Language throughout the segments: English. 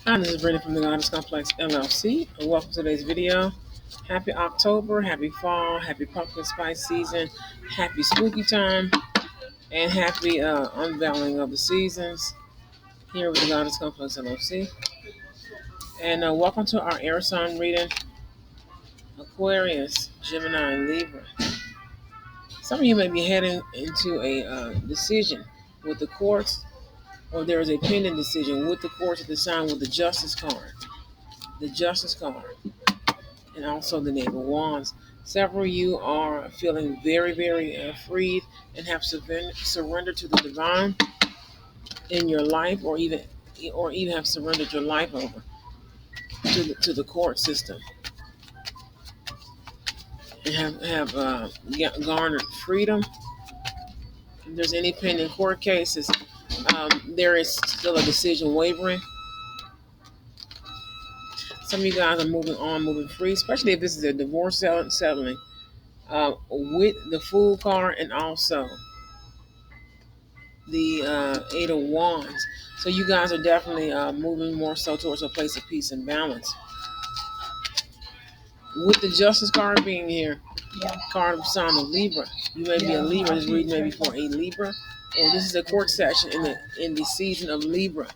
Hi, this is Brenda from the Goddess Complex LLC. And welcome to today's video. Happy October, happy fall, happy pumpkin spice season, happy spooky time, and happy unveiling of the seasons here with the Goddess Complex LLC. And welcome to our air sign reading, Aquarius, Gemini, and Libra. Some of you may be heading into a decision with the courts, or there is a pending decision with the courts at the sign with the Justice card. The Justice card. And also the Knave of Wands. Several of you are feeling very, very freed and have surrendered to the divine in your life, or even have surrendered your life over to the court system, and have garnered freedom. If there's any pending court cases, there is still a decision wavering. Some of you guys are moving on, moving free, especially if this is a divorce settling with the Fool card and also the Eight of Wands. So you guys are definitely moving more so towards a place of peace and balance. With the Justice card being here, card of sign of Libra. You may be a Libra. This reading may be for a Libra, or this is a court session in the season of Libra,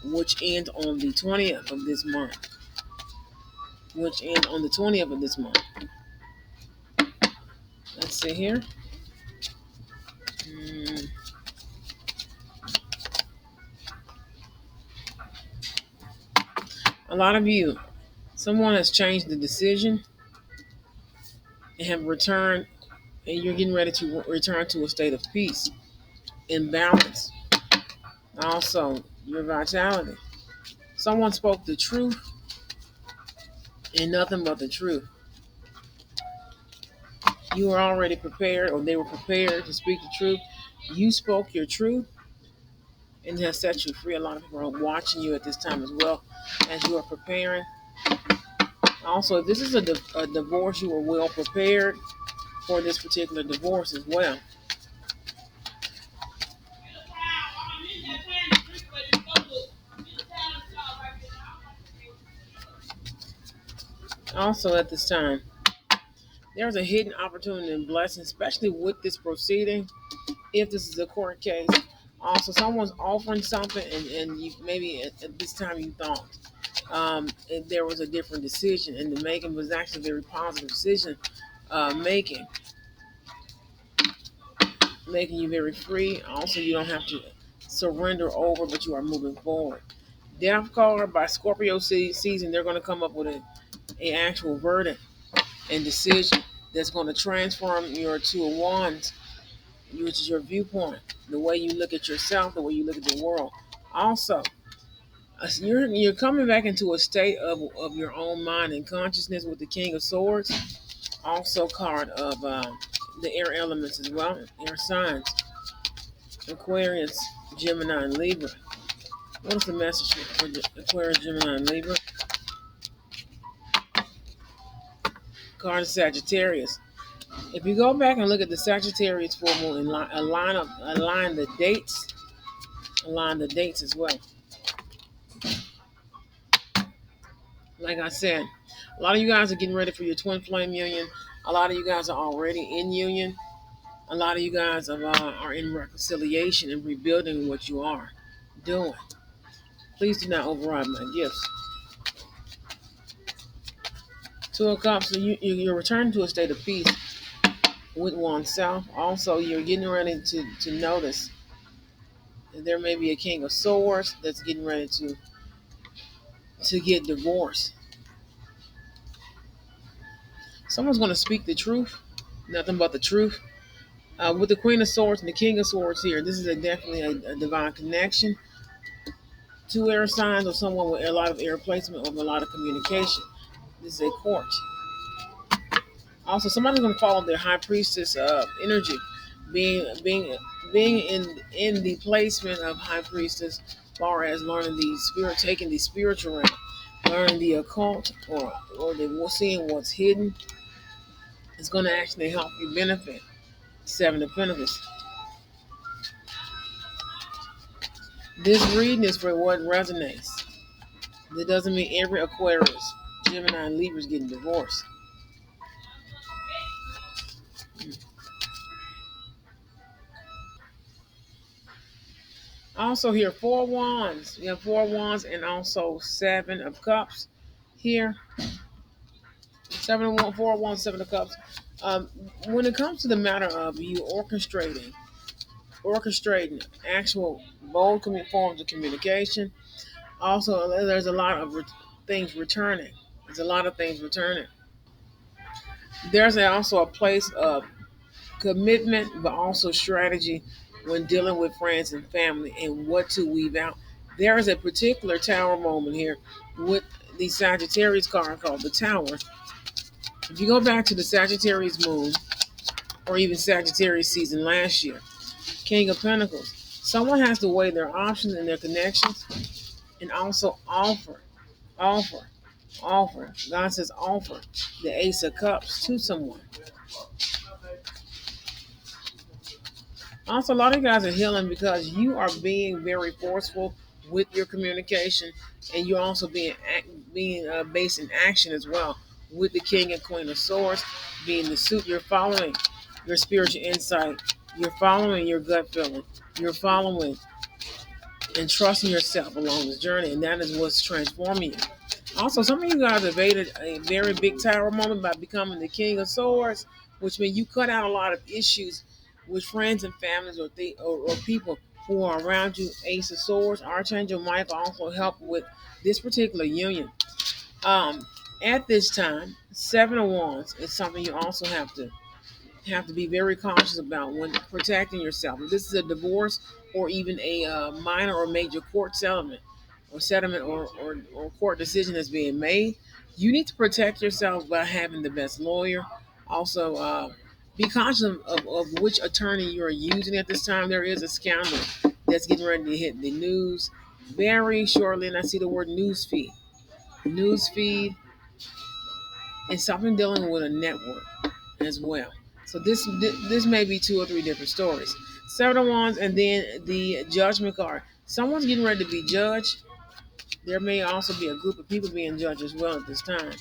which ends on the 20th of this month. Let's see here. A lot of you, someone has changed the decision and have returned, and you're getting ready to return to a state of peace and balance. Also, your vitality. Someone spoke the truth and nothing but the truth. You were already prepared, or they were prepared to speak the truth. You spoke your truth and has set you free. A lot of people are watching you at this time as well as you are preparing. Also, if this is a divorce, you were well prepared for this particular divorce as well. Also, at this time, there's a hidden opportunity and blessing, especially with this proceeding. If this is a court case, also someone's offering something, and you maybe at this time you thought there was a different decision, and the making was actually a very positive decision, making you very free. Also, you don't have to surrender over, but you are moving forward. Death card by Scorpio season, they're going to come up with an actual verdict and decision that's going to transform your Two of Wands, which is your viewpoint, the way you look at yourself, the way you look at the world. Also, you're coming back into a state of your own mind and consciousness with the King of Swords. Also, card of the air elements as well, air signs, Aquarius, Gemini, and Libra. What is the message for Aquarius, Gemini, and Libra? Card of Sagittarius. If you go back and look at the Sagittarius full moon and align the dates as well. Like I said, a lot of you guys are getting ready for your twin flame union. A lot of you guys are already in union. A lot of you guys are in reconciliation and rebuilding what you are doing. Please do not override my gifts. Two of Cups, so you're returning to a state of peace with oneself. Also, you're getting ready to notice that there may be a King of Swords that's getting ready to get divorced. Someone's going to speak the truth, nothing but the truth. With the Queen of Swords and the King of Swords here, this is definitely a divine connection. Two air signs, or someone with a lot of air placement, or a lot of communication. This is a court. Also, somebody's going to follow their high priestess energy, being in the placement of high priestess, as far as learning taking the spiritual realm, learning the occult, or seeing what's hidden. It's going to actually help you benefit. Seven of Pentacles. This reading is for what resonates. That doesn't mean every Aquarius, Gemini, and Libra is getting divorced. Also here, four wands. You have four wands and also 7 of cups here. Four wands, 7 of cups. Um, when it comes to the matter of you orchestrating actual bold forms of communication, also there's a lot of things returning. There's a lot of things returning. There's also a place of commitment, but also strategy when dealing with friends and family and what to weave out. There is a particular tower moment here with the Sagittarius card called the Tower. If you go back to the Sagittarius moon or even Sagittarius season last year, King of Pentacles, someone has to weigh their options and their connections and also offer, offer. God says offer the Ace of Cups to someone. Also, a lot of you guys are healing because you are being very forceful with your communication, and you're also being based in action as well. With the King and Queen of Swords being the suit, you're following your spiritual insight, you're following your gut feeling, you're following and trusting yourself along this journey, and that is what's transforming you. Also, some of you guys evaded a very big tower moment by becoming the King of Swords, which means you cut out a lot of issues with friends and families or people who are around you. Ace of Swords, Archangel Michael also help with this particular union. Um, at this time, 7 of Wands is something you also have to be very cautious about when protecting yourself. If this is a divorce or even a minor or major court settlement or court decision that's being made, you need to protect yourself by having the best lawyer. Also, be conscious of which attorney you're using at this time. There is a scandal that's getting ready to hit the news very shortly, and I see the word news feed, and something dealing with a network as well. So this may be 2 or 3 different stories. 7 of Wands, and then the Judgment card. Someone's getting ready to be judged. There may also be a group of people being judged as well at this time.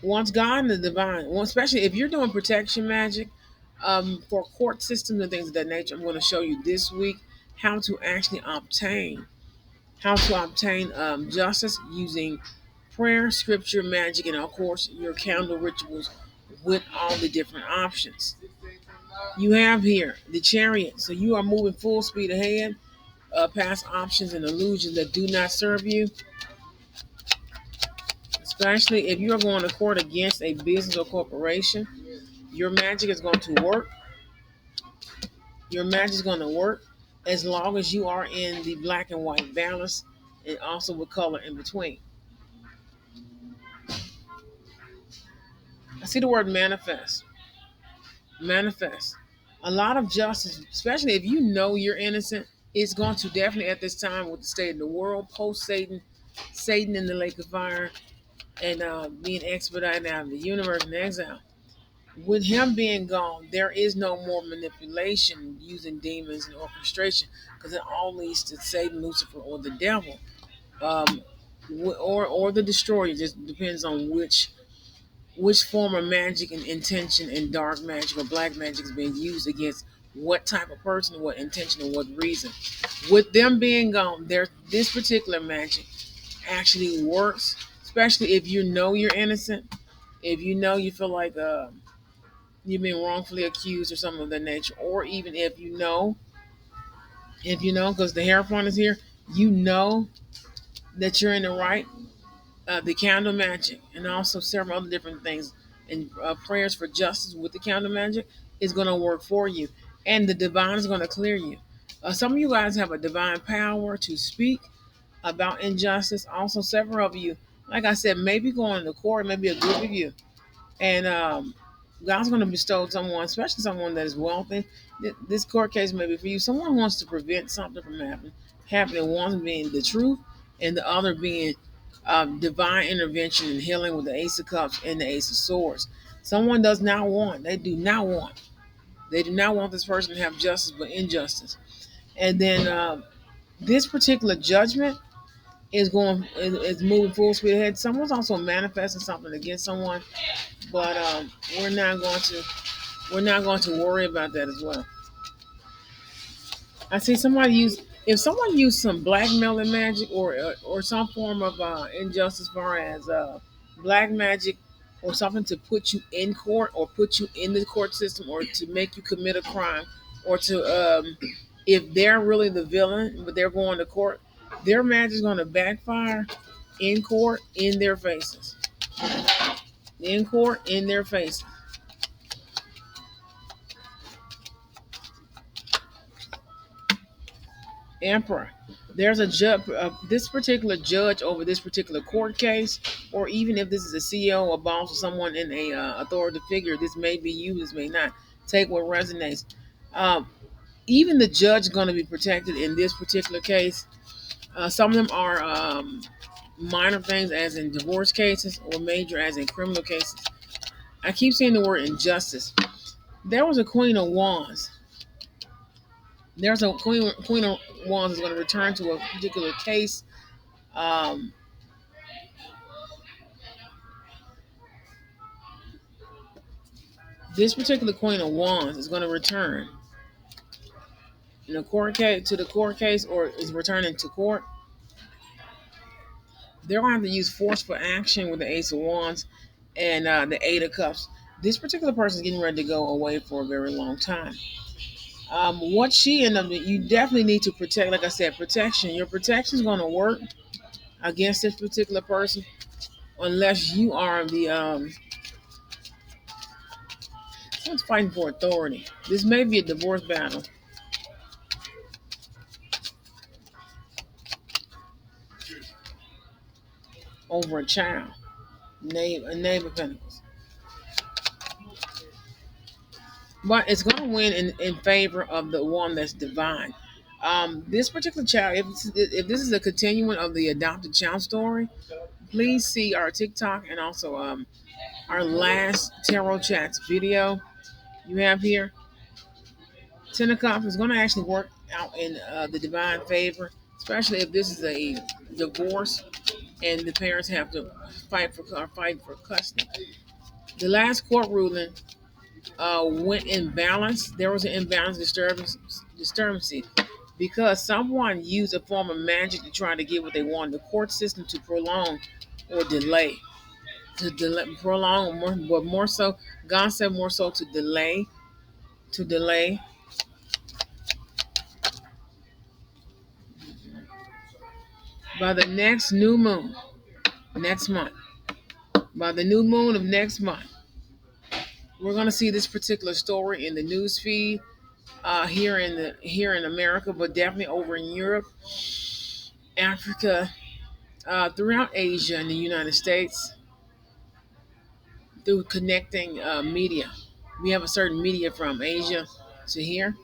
Once God and the divine, especially if you're doing protection magic for court systems and things of that nature, I'm going to show you this week how to actually obtain justice using prayer, scripture, magic, and of course your candle rituals with all the different options. You have here the Chariot, so you are moving full speed ahead, past options and illusions that do not serve you, especially if you are going to court against a business or corporation. Your magic is going to work. Your magic is going to work as long as you are in the black and white balance and also with color in between. I see the word manifest. Manifest. A lot of justice, especially if you know you're innocent, is going to definitely at this time with the state of the world, post Satan in the lake of fire, and being expedited out of the universe and exile. With him being gone, there is no more manipulation using demons and orchestration because it all leads to Satan, Lucifer, or the devil, um, or the destroyer. It just depends on which form of magic and intention and dark magic or black magic is being used against what type of person, what intention, and what reason. With them being gone, this particular magic actually works, especially if you know you're innocent, if you know you feel like you've been wrongfully accused or something of that nature, or even if you know, because the Hierophant is here, you know that you're in the right. The candle magic, and also several other different things, and prayers for justice with the candle magic is going to work for you, and the divine is going to clear you. Some of you guys have a divine power to speak about injustice. Also, several of you, like I said, maybe going to court, maybe a group of you, and God's going to bestow someone, especially someone that is wealthy. This court case may be for you. Someone wants to prevent something from happening. One being the truth, and the other being divine intervention and healing with the Ace of Cups and the Ace of Swords. Someone does not want. They do not want. They do not want this person to have justice, but injustice. And then This particular judgment is moving full speed ahead. Someone's also manifesting something against someone, but we're not going to we're not going to worry about that as well. I see somebody use if someone used some blackmailing magic or some form of injustice, as far as black magic or something to put you in court or put you in the court system or to make you commit a crime or to if they're really the villain but they're going to court, their magic is going to backfire in court in their faces. In court in their faces. Emperor. There's a judge, this particular judge over this particular court case, or even if this is a CEO, a boss, or someone in a authoritative figure, this may be you, this may not. Take what resonates. Um, Even the judge is going to be protected in this particular case. Some of them are minor things, as in divorce cases, or major, as in criminal cases. I keep saying the word injustice. There was a Queen of Wands. There's a Queen of Wands is going to return to a particular case. Um, this particular Queen of Wands is going to return in a court case to the court case, or is returning to court. They're going to have to use forceful action with the Ace of Wands and the Eight of Cups. This particular person is getting ready to go away for a very long time. What she ended up, you definitely need to protect. Like I said, protection. Your protection is going to work against this particular person, unless you are the someone's fighting for authority. This may be a divorce battle over a child. Knave of Pentacles. But it's going to win in favor of the one that's divine. This particular child, if this is a continuing of the adopted child story, please see our TikTok and also our last Tarot Chats video you have here. Ten of Cups is going to actually work out in the divine favor, especially if this is a divorce and the parents have to fight for custody. The last court ruling went in balance. There was an imbalance disturbance because someone used a form of magic to try to get what they wanted. The court system to prolong or delay, prolong, but more so, God said more so to delay. By the next new moon, next month, by the new moon of next month, we're going to see this particular story in the news feed here in America, but definitely over in Europe, Africa, throughout Asia and the United States through connecting media. We have a certain media from Asia to here.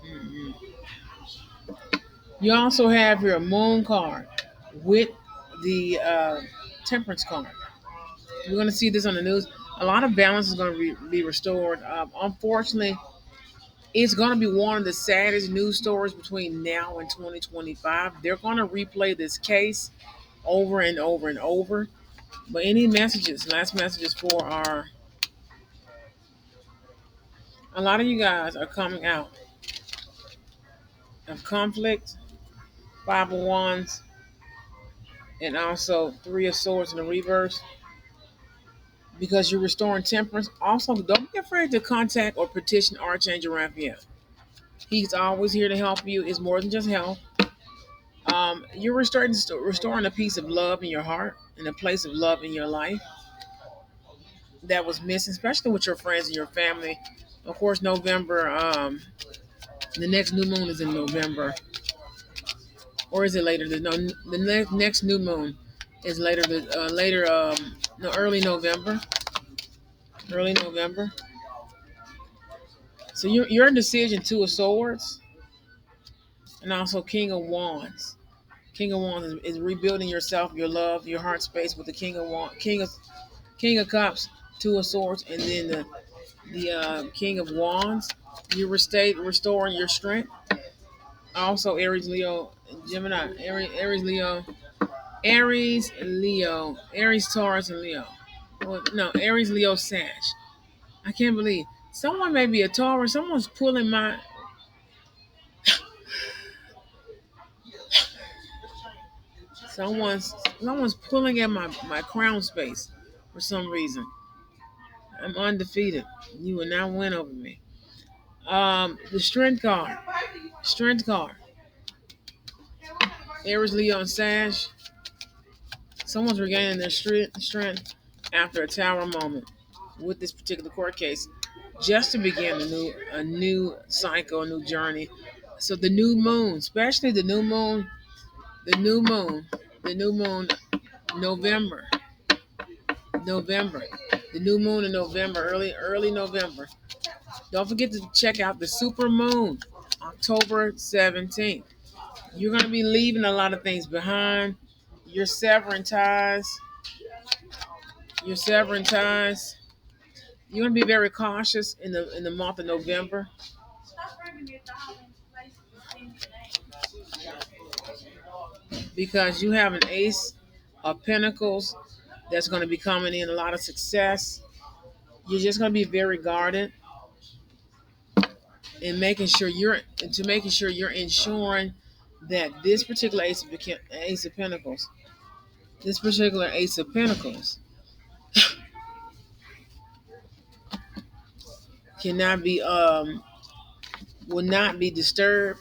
Mhm. You also have your moon card with the temperance card. We're going to see this on the news. A lot of balance is going to be restored. Unfortunately, it's going to be one of the saddest news stories between now and 2025. They're going to replay this case over and over and over. But any messages, last messages for our, a lot of you guys are coming out of conflict, Five of Wands, and also Three of Swords in the reverse because you're restoring temperance. Also, don't be afraid to contact or petition Archangel Raphael. He's always here to help you. It's more than just help. You're restoring a piece of love in your heart and a place of love in your life that was missing, especially with your friends and your family. Of course, November. The next new moon is in November, or is it later? No, the next new moon is later. No, early November. Early November. So your indecision, Two of Swords, and also King of Wands. King of Wands is rebuilding yourself, your love, your heart space with the King of Cups, Two of Swords, and then the King of Wands. You restoring your strength. Also, Aries, Leo, Gemini, Aries, Taurus, and Leo. Well, no, Aries, Leo, Sag. I can't believe someone may be a Taurus. Someone's pulling someone's pulling at my crown space for some reason. I'm undefeated. You will not win over me. The strength card. Strength card. Aries, Leo, and Sag. Someone's regaining their strength after a tower moment with this particular court case, just to begin a new cycle, a new journey. So the new moon, especially the new moon, the new moon, November, November, the new moon in November, early November. Don't forget to check out the super moon, October 17th. You're going to be leaving a lot of things behind. You're severing ties. You're severing ties. You're going to be very cautious in the month of November because you have an ace of pentacles that's going to be coming in, a lot of success. You're just going to be very guarded and making sure you're ensuring that ace of pentacles, this particular ace of pentacles cannot be will not be disturbed,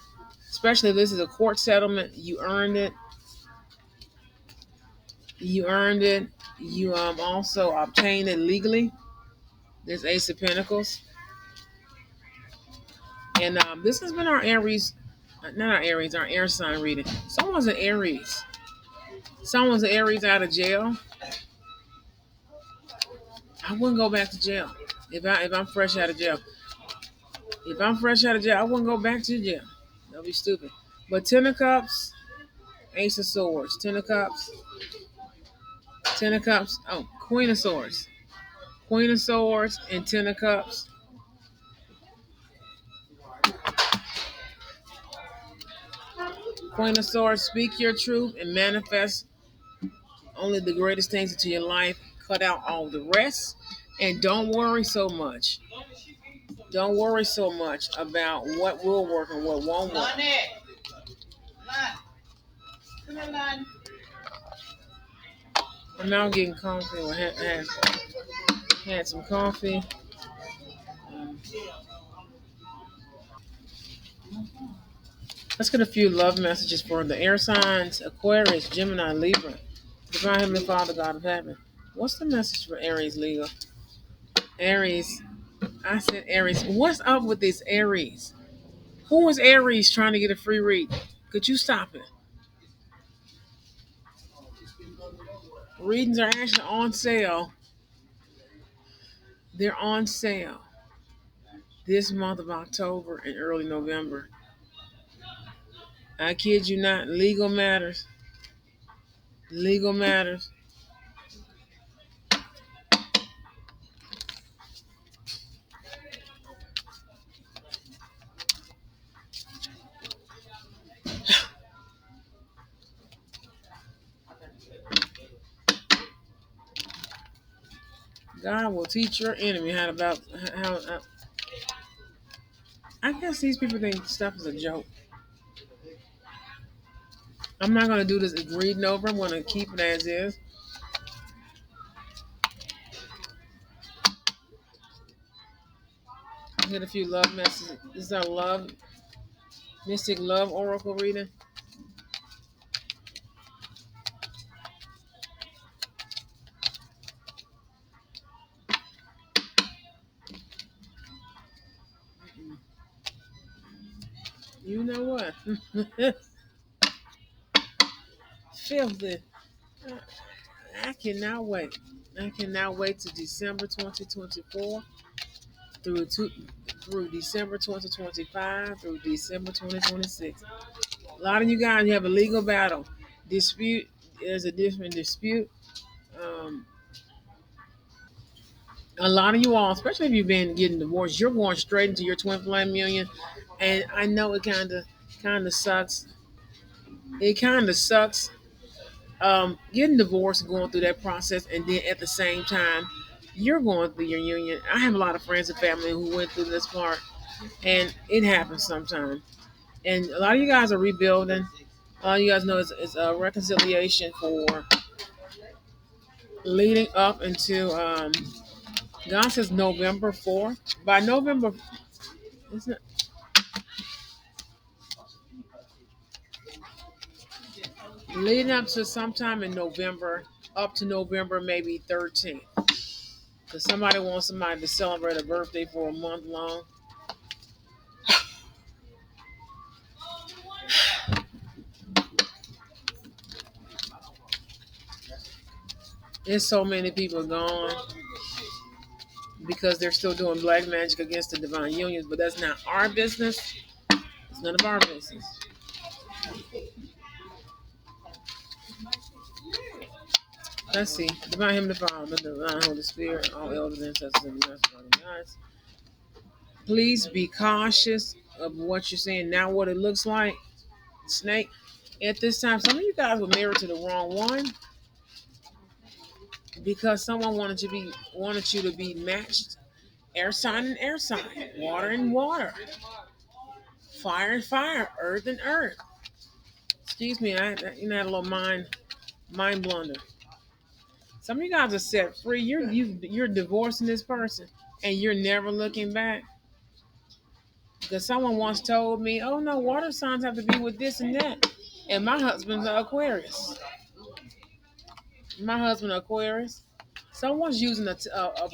especially if this is a court settlement. You earned it. You also obtained it legally. This ace of pentacles. And this has been our Aries, not our Aries, our air sign reading. Someone's an Aries out of jail. I wouldn't go back to jail if I'm fresh out of jail. If I'm fresh out of jail, I wouldn't go back to jail. That'd be stupid. But Ten of Cups, Ace of Swords, Ten of Cups. Oh, Queen of Swords, and Ten of Cups. Queen of Swords, speak your truth and manifest only the greatest things into your life. Cut out all the rest, and don't worry so much. Don't worry so much about what will work and what won't work. I'm now getting coffee. I had some coffee. Um, let's get a few love messages for the air signs: Aquarius, Gemini, Libra. Divine Heavenly Father, God of Heaven. What's the message for Aries, Leo? Aries. I said Aries. What's up with this Aries? Who is Aries trying to get a free read? Could you stop it? Readings are actually on sale. They're on sale this month of October and early November. I kid you not. Legal matters. Legal matters. God will teach your enemy how. I guess these people think stuff is a joke. I'm not going to do this reading over. I'm going to keep it as is. Get a few love messages. This is our mystic love oracle reading. You know what? Filthy. I cannot wait. I cannot wait to December 2024 through December 2025 through December 2026. A lot of you guys, you have a legal battle. Dispute. There's a different dispute. Um, A lot of you all, especially if you've been getting divorced, you're going straight into your twin flame union, and I know it kind of sucks. It kind of sucks getting divorced and going through that process, and then at the same time, you're going through your union. I have a lot of friends and family who went through this part, and it happens sometimes. And a lot of you guys are rebuilding. A lot of you guys know it's a reconciliation for leading up into God says November 4th. By November, isn't it? Leading up to sometime in November, up to November maybe 13th. Because somebody wants somebody to celebrate a birthday for a month long. There's so many people gone because they're still doing black magic against the divine unions, but that's not our business. It's none of our business. Let's see. Divine Heavenly Father, the divine Holy Spirit, all elders, ancestors, and guys. Please be cautious of what you're saying. Now, what it looks like, snake. At this time, some of you guys were married to the wrong one because someone wanted you to be matched. Air sign and air sign, water and water, fire and fire, earth and earth. Excuse me, I had a little mind blunder. Some of you guys are set free. You're divorcing this person, and you're never looking back. Because someone once told me, "Oh no, water signs have to be with this and that," and my husband's an Aquarius. My husband Aquarius. Someone's using a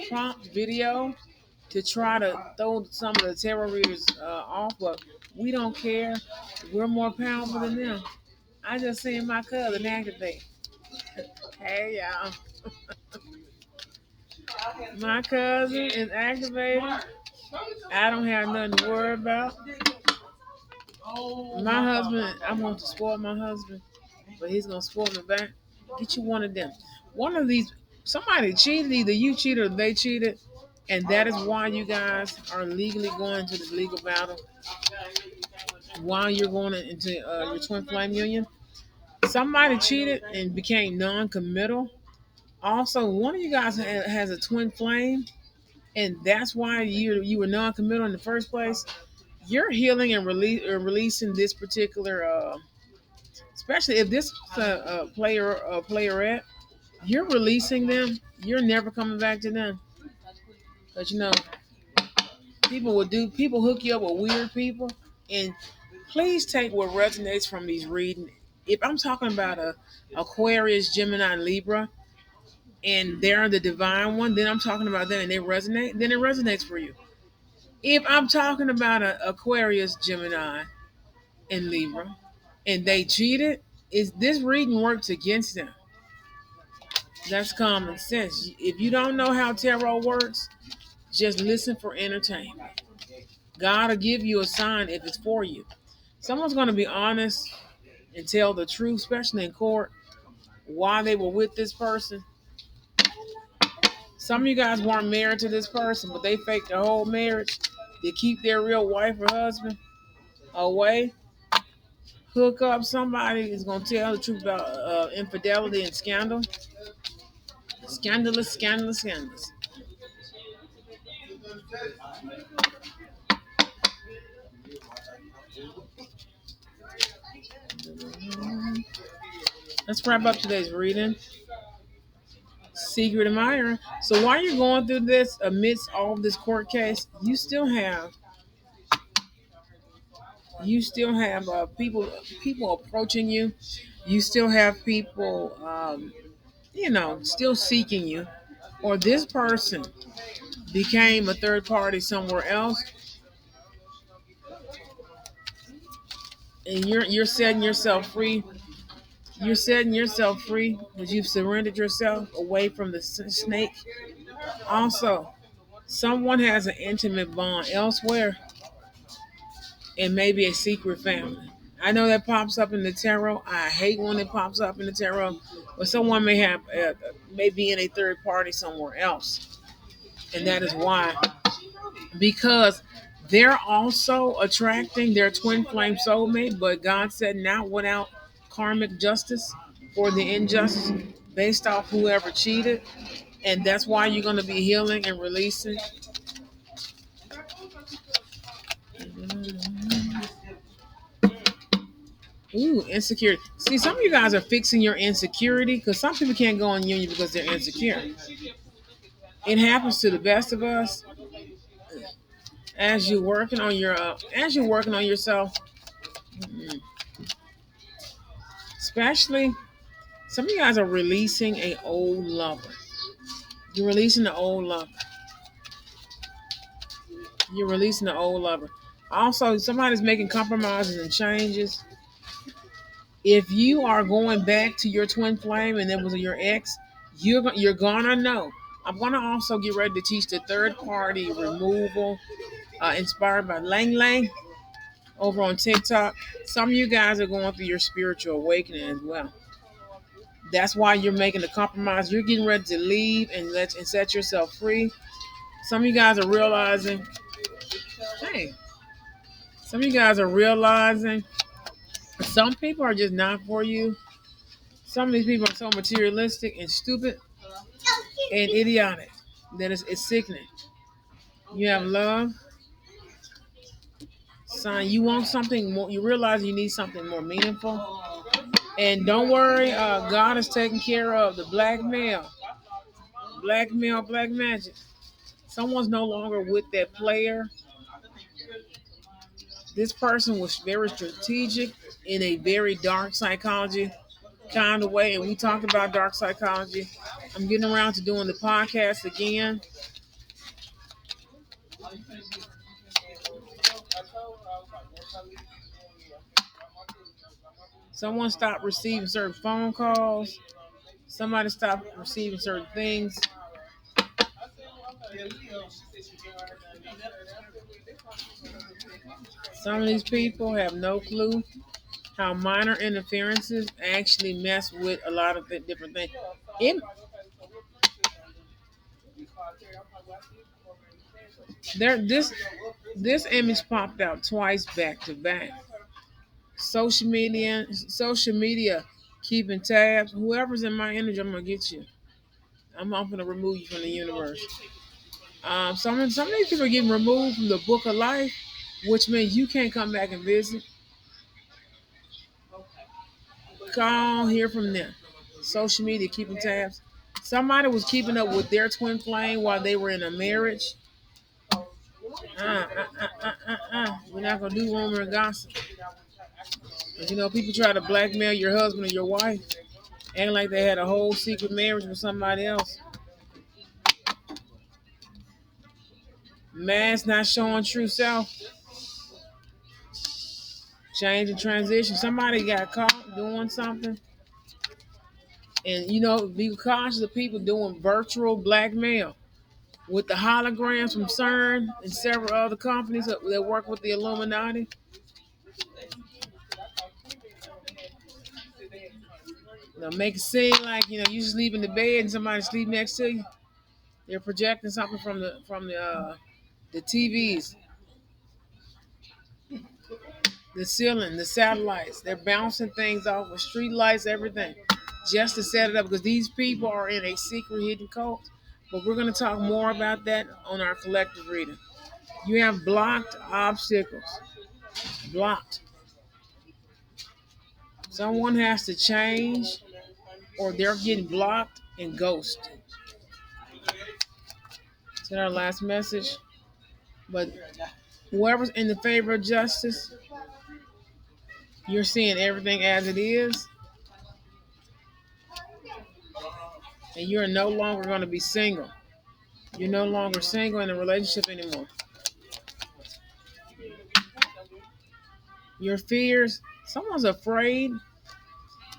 prompt video to try to throw some of the tarot readers off, but we don't care. We're more powerful than them. I just seen my cousin activate. Hey y'all, my cousin is activated. I don't have nothing to worry about. My husband, I want to spoil my husband, but he's gonna spoil me back. Get you one of them. One of these. Somebody cheated. Either you cheated or they cheated, and that is why you guys are legally going into this legal battle. While you're going into your twin flame union, somebody cheated and became non-committal. Also, one of you guys has a twin flame, and that's why you were non-committal in the first place. You're healing and releasing this particular, especially if this playerette, you're releasing them. You're never coming back to them. But people hook you up with weird people, and please take what resonates from these readings. If I'm talking about a Aquarius, Gemini, and Libra, and they're the divine one, then I'm talking about them and they resonate, then it resonates for you. If I'm talking about a Aquarius, Gemini, and Libra, and they cheated, is this reading works against them? That's common sense. If you don't know how tarot works, just listen for entertainment. God will give you a sign if it's for you. Someone's going to be honest and tell the truth, especially in court, why they were with this person. Some of you guys weren't married to this person, but they faked their whole marriage to keep their real wife or husband away. Hook up somebody is going to tell the truth about infidelity and scandal. Scandalous, scandalous, scandalous. Let's wrap up today's reading. Secret admirer. So while you're going through this, amidst all of this court case, you still have people approaching you. You still have people, still seeking you. Or this person became a third party somewhere else, and you're setting yourself free. You're setting yourself free because you've surrendered yourself away from the snake. Also, someone has an intimate bond elsewhere and maybe a secret family. I know that pops up in the tarot. I hate when it pops up in the tarot, but someone may be in a third party somewhere else, And that is why, because they're also attracting their twin flame soulmate, but God said not without karmic justice for the injustice based off whoever cheated. And that's why you're going to be healing and releasing. Ooh, insecurity. See, some of you guys are fixing your insecurity because some people can't go on union because they're insecure. It happens to the best of us. As you're working on yourself, especially some of you guys are releasing a old lover. You're releasing the old lover. You're releasing the old lover. Also, somebody's making compromises and changes. If you are going back to your twin flame and it was your ex, you're gonna know. I'm gonna also get ready to teach the third party removal, inspired by Lang Lang over on TikTok. Some of you guys are going through your spiritual awakening as well. That's why you're making the compromise. You're getting ready to leave and set yourself free. Some of you guys are realizing, hey, some of you guys are realizing some people are just not for you. Some of these people are so materialistic and stupid and idiotic that it's sickening. You have love, son. You want something more. You realize you need something more meaningful. And don't worry, God is taking care of the black magic. Someone's no longer with that player. This person was very strategic in a very dark psychology kind of way. And we talked about dark psychology. I'm getting around to doing the podcast again. Someone stopped receiving certain phone calls. Somebody stopped receiving certain things. Some of these people have no clue how minor interferences actually mess with a lot of different things. It, there, this image popped out twice back to back. Social media, keeping tabs. Whoever's in my energy, I'm gonna get you. I'm gonna remove you from the universe. Some of these people are getting removed from the book of life, which means you can't come back and visit. Call, hear from them. Social media, keeping tabs. Somebody was keeping up with their twin flame while they were in a marriage. We're not gonna do rumor and gossip. But you know, people try to blackmail your husband or your wife, acting like they had a whole secret marriage with somebody else. Mask not showing true self. Change and transition. Somebody got caught doing something. And you know, be cautious of people doing virtual blackmail with the holograms from CERN and several other companies that work with the Illuminati. They'll make it seem like you just sleep in the bed and somebody sleep next to you. They're projecting something from the TVs, the ceiling, the satellites. They're bouncing things off with street lights, everything, just to set it up because these people are in a secret hidden cult. But we're going to talk more about that on our collective reading. You have blocked obstacles. Blocked. Someone has to change or they're getting blocked and ghosted. Is that our last message? But whoever's in the favor of justice, you're seeing everything as it is, and you're no longer going to be single. You're no longer single in a relationship anymore. Your fears, someone's afraid.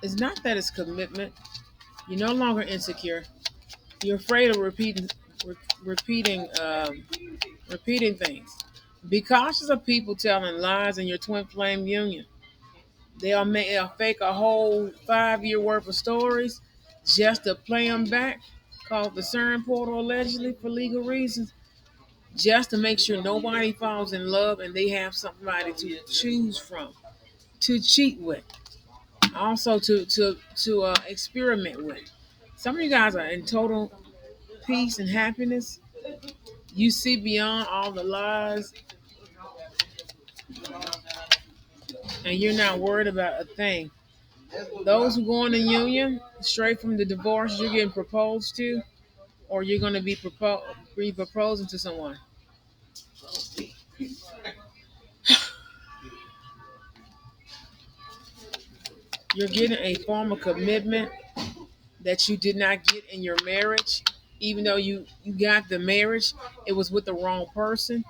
It's not that it's commitment. You're no longer insecure. You're afraid of repeating, repeating things. Be cautious of people telling lies in your twin flame union. They'll fake a whole 5 year worth of stories just to play them back. called the CERN portal allegedly for legal reasons, just to make sure nobody falls in love and they have somebody to choose from, to cheat with, also to experiment with. Some of you guys are in total peace and happiness. You see beyond all the lies, and you're not worried about a thing. Those who go in the union straight from the divorce, you're getting proposed to, or you're going to be proposing to someone. You're getting a form of commitment that you did not get in your marriage. Even though you got the marriage, it was with the wrong person.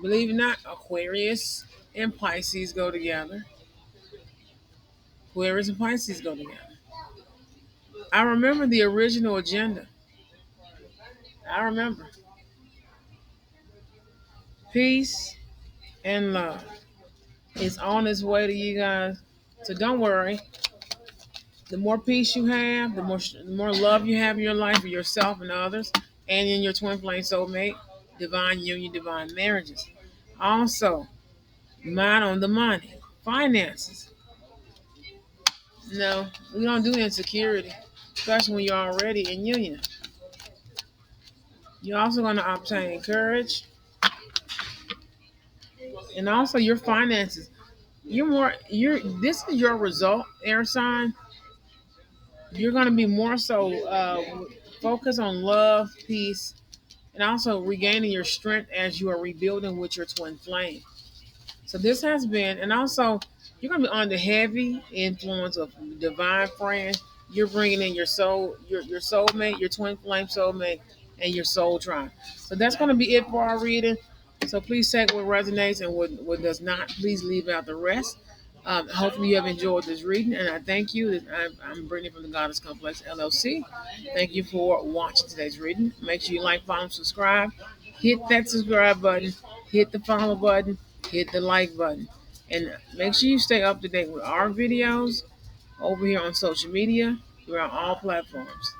Believe it or not, Aquarius and Pisces go together. Aquarius and Pisces go together. I remember the original agenda. I remember peace and love. It's on its way to you guys. So don't worry. The more peace you have, the more love you have in your life for yourself and others, and in your twin flame soulmate, divine union, divine marriages. Also, mind on the money, finances. No, we don't do insecurity, especially when you're already in union. You're also going to obtain courage, and also your finances. This is your result, air sign. You're going to be more so focused on love, peace, and also regaining your strength as you are rebuilding with your twin flame. So this has been, and also you're going to be under heavy influence of divine friends. You're bringing in your soul, your soulmate, your twin flame soulmate, and your soul tribe. So that's going to be it for our reading. So please take what resonates and what does not. Please leave out the rest. Hopefully you have enjoyed this reading, and I thank you. I'm Brittany from the Goddess Complex LLC. Thank you for watching today's reading. Make sure you like, follow, and subscribe. Hit that subscribe button. Hit the follow button. Hit the like button. And make sure you stay up to date with our videos over here on social media. We're on all platforms.